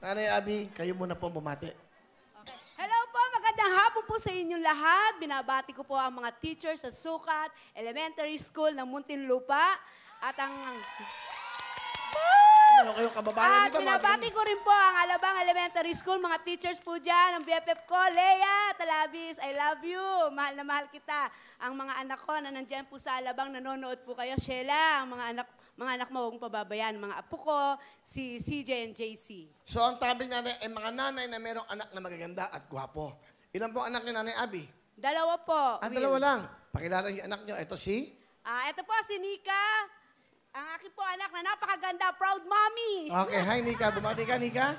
Nanay Abby, kayo muna po bumati. Okay. Hello po, magandang hapon po sa inyong lahat. Binabati ko po ang mga teachers sa Sukat Elementary School ng Muntinlupa. At ang... Ano kayo kababayan? At binabati ko rin po ang Alabang Elementary School, mga teachers po dyan, ang BFF ko, Leia, Talabis, I love you, mahal na mahal kita. Ang mga anak ko na nandyan po sa Alabang, nanonood po kayo, Sheila, ang mga anak mo, huwag mong pababayaan, mga apo ko, si CJ and JC. So ang tabi nanay ay mga nanay na merong anak na magaganda at gwapo. Ilan po anak ni Nanay Abby? Dalawa po. Dalawa lang. Pakilala yung anak nyo. Ito si? Ito po si Nika. Ang aking po anak na napakaganda, proud mommy. Okay, hi Nika. Bumati ka, Nika.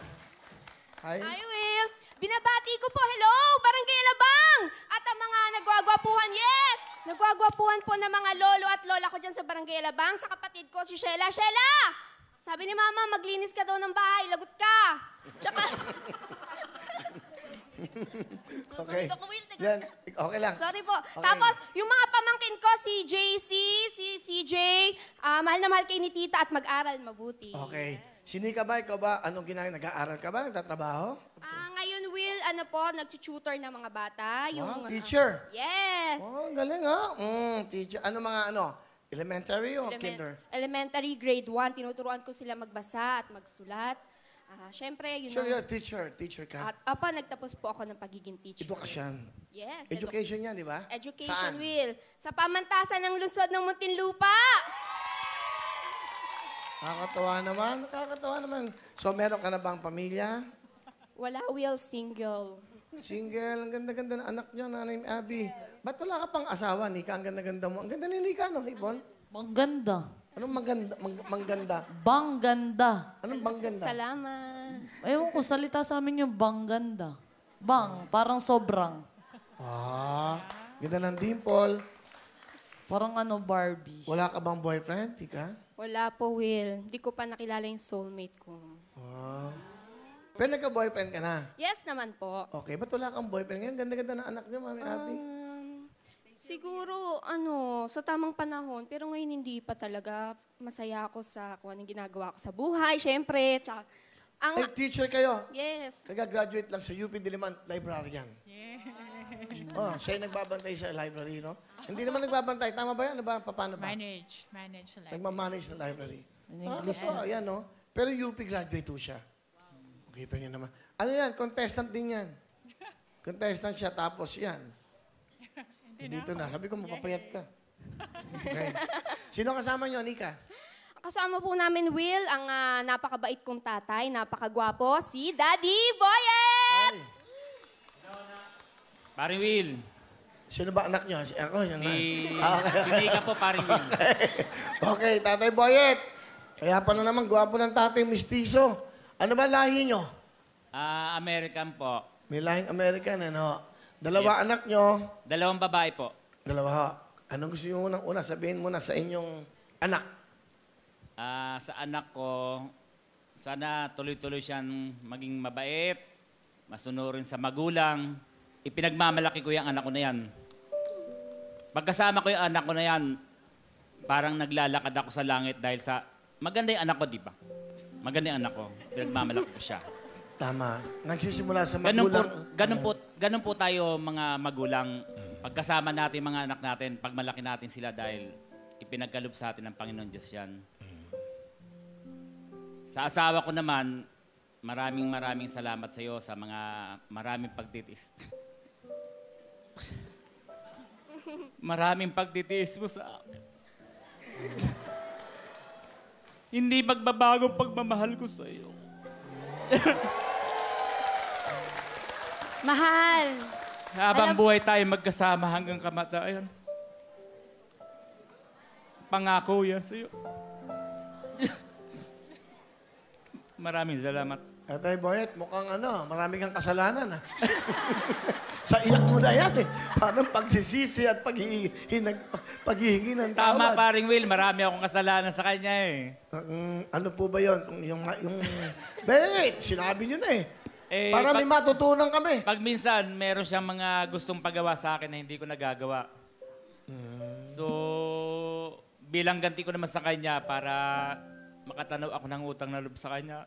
Hi. Hi, Will. Binabati ko po, hello, Barangay Alabang. At ang mga nagwagwapuhan, yes! Nagwagwapuhan po ng mga lolo at lola ko dyan sa Barangay Alabang. Sa kapatid ko, si Sheila. Sheila! Sabi ni Mama, maglinis ka daw ng bahay, lagot ka. Tsaka... Okay. Yan. Okay lang. Sorry po. Okay. Tapos, yung mga pamangkin ko, si JC, si CJ, mahal na mahal kay ni Tita at mag-aral mabuti. Okay. Si Nika ba, ikaw ba, anong ginagawa? Nag-aaral ka ba? Nagtatrabaho? Ngayon, Will, nag-tutor ng mga bata. Wow, teacher. Yes. Oh, galing ha. Teacher. Ano mga elementary o kinder? Elementary, grade 1. Tinuturuan ko sila magbasa at magsulat. Siyempre, yun So you're a teacher. Teacher ka? Nagtapos po ako ng pagiging teacher. Edukasyon. Yes. Education yan, di ba? Education, Saan? Will. Sa pamantasan ng lungsod ng Muntinlupa. Nakakatawa naman. Nakakatawa naman. So meron ka na bang pamilya? Wala, Will. Single. Single. Ang ganda-ganda ng anak niyo, Nanay Abby. Ba't wala ka pang asawa, Nika? Ang ganda-ganda mo. Ang ganda ni Nika, no, Ibon? Mangganda. Anong maganda? Mangganda? Bangganda. Anong bangganda? Salamat. Ewan ko, salita sa amin yung bangganda. Bang, parang sobrang. Ganda ng dimple. Parang Barbie. Wala ka bang boyfriend, Tika? Wala po, Will. Hindi ko pa nakilala yung soulmate ko. Pero nagka-boyfriend ka na? Yes naman po. Okay, ba't wala kang boyfriend? Ngayon, ganda-ganda ng anak niyo, Mami Abby. Siguro, sa tamang panahon, pero ngayon hindi pa talaga. Masaya ako sa kung anong ginagawa ko sa buhay, syempre. Tsaka, Ay, teacher kayo. yes. Kaya-graduate lang sa UP Diliman Librarian. Siya yung nagbabantay sa library, no? Hindi naman nagbabantay. Tama ba yan? Paano ba? Manage the life. Nagmamanage ng library. In English. Ayan, no? Pero UP graduate po siya. Kita niyo naman. Ano yan? Contestant din yan. Contestant siya, tapos yan. Dito na. Sabi ko, mapapayat ka. Okay. Sino kasama niyo, Nika? Kasama po namin, Will, ang napakabait kong tatay, napakagwapo, si Daddy Boyet! Ay. Paring Will. Sino ba anak niyo? Ako, yan na. Si Nika po, Paring Will. Okay, Tatay Boyet. Kaya pala naman, gwapo ng tatay, mistiso. Ano ba lahi niyo? American po. May lahing American, ano? Dalawa anak niyo. Dalawang babae po. Dalawa. Anong gusto niyo unang-una? Sabihin muna sa inyong anak. Sa anak ko, sana tuloy-tuloy siyang maging mabait, masunurin sa magulang. Ipinagmamalaki ko yung anak ko na yan. Pagkasama ko yung anak ko na yan, parang naglalakad ako sa langit dahil sa... Maganda yung anak ko, di ba? Maganda yung anak ko. Pinagmamalaki ko siya. Tama. Nagsisimula sa magulang. Ganun po tayo mga magulang. Pagkasama natin mga anak natin, pagmalaki natin sila dahil ipinagkaloob sa atin ng Panginoon Diyos yan. Sa asawa ko naman, maraming salamat sa iyo sa mga maraming pagtitiis. Maraming pagtitiis mo sa akin. Hindi magbabago pagmamahal ko sa iyo. Mahal. Habang buhay tayo magkasama hanggang kamatayan. Pangako yan sa iyo. Maraming salamat. Tatay Boyet, mukhang marami kang kasalanan, ha? Sa iyak mo na yan, eh. Parang pagsisisi at paghihingi ng tawad. Tama, Paring Will. Marami akong kasalanan sa kanya, eh. Ano po ba yun? Wait, sinabi niyo na, eh. Para may matutunan kami. Pag minsan, meron siyang mga gustong pagawa sa akin na hindi ko nagagawa. So, bilang ganti ko naman sa kanya para makatanaw ako ng utang na loob sa kanya,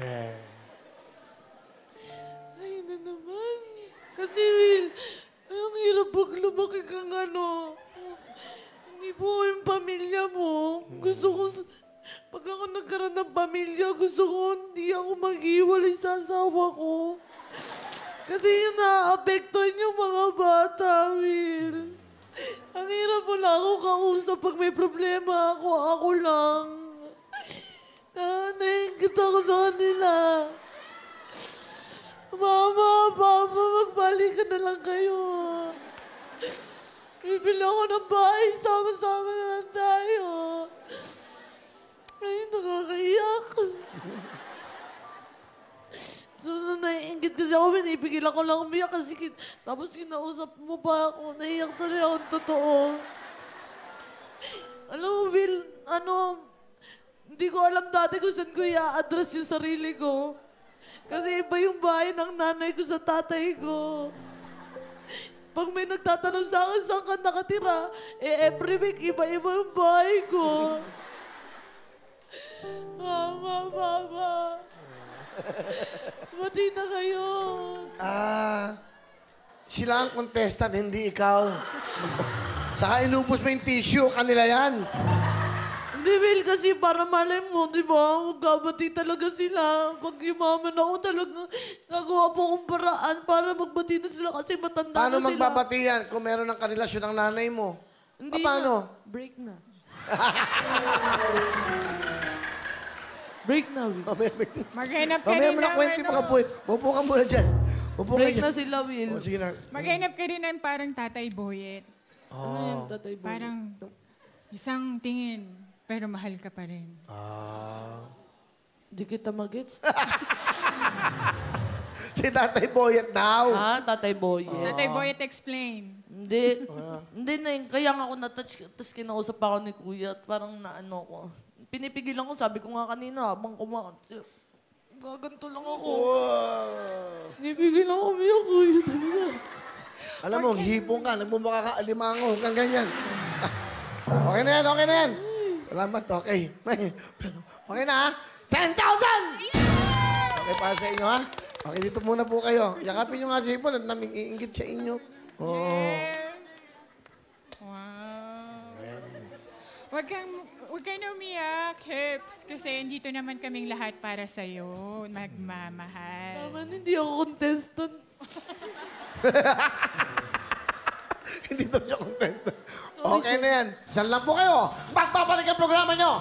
Eh. Ay na naman. Kasi Will, ang hirap pag lumaki kang ano. Hindi po yung pamilya mo. Gusto ko, pag ako nagkaroon ng pamilya, gusto ko hindi ako mag-iwalay sa asawa ko. Kasi yun na-apektuhan yung mga bata, Will. Ang hirap wala ako kausap pag may problema ako lang. Naiingit ako sa kanila. Mama, Papa, magbalik ka na lang kayo. Bibili ako ng bahay, sama-sama na lang tayo. Ay, nakakaiyak. So, naiingit kasi ako, pinipigilan ko lang umiyak kasi tapos kinausap mo pa ako, naiyak tuloy ako, totoo. Alam mo, Will, hindi ko alam dati kung saan ko i-address yung sarili ko. Kasi iba yung bahay ng nanay ko sa tatay ko. Pag may nagtatanong sa akin, saan ka nakatira? Every week, iba-iba yung bahay ko. Mama, Papa. Mati na kayo. Sila ang contestant, hindi ikaw. Saka inubos mo yung tissue, kanila yan. Hindi, Will, kasi para malay mo, di ba? Magkabati talaga sila. Pag yumaman ako talaga, nagawa po akong paraan para magbati na sila kasi matanda Paano na sila. magbabati yan kung meron ng karelasyon ng nanay mo? Hindi Paano? na. Break na. Break na, Will. Maghanap ka Mamaya rin mo na ng kwento yung mga buhay. Upo ka muna dyan. Upo ka Break dyan. na sila, Will. O, sige na. Maghanap ka rin ng parang Tatay Boyet. Ano yun, Tatay Boy? Parang isang tingin, pero mahal ka pa rin. Di kita magets. Si Tatay Boyet daw. Tatay Boy. Tatay Boyet, explain. Hindi. Hindi na yun. Kaya nga ako na-touch, tapos kinausap ako ni Kuya at parang naano ko. Pinipigilan ko, sabi ko nga kanina, habang kumakot. Gaganto lang ako. Pinipigilan ko, umiyak, Kuya talaga. Alam mo, hipong ka, nagmumukha ka alimango, hanggang ganyan. Okay na yan, okay na yan. Salamat, okay. Okay na, ha? 10,000! Okay para sa inyo, ha? Okay, dito muna po kayo. Yakapin nyo nga si Hipon at naming iingit sa inyo. Oh. Wow. Huwag kang umiyak, Hips. Kasi dito naman kaming lahat para sa'yo. Magmamahal. Naman, hindi ako contestant. Hindi daw siya contestant. Okay na yan. Saan lang po kayo? Pagpapalik ang programa nyo.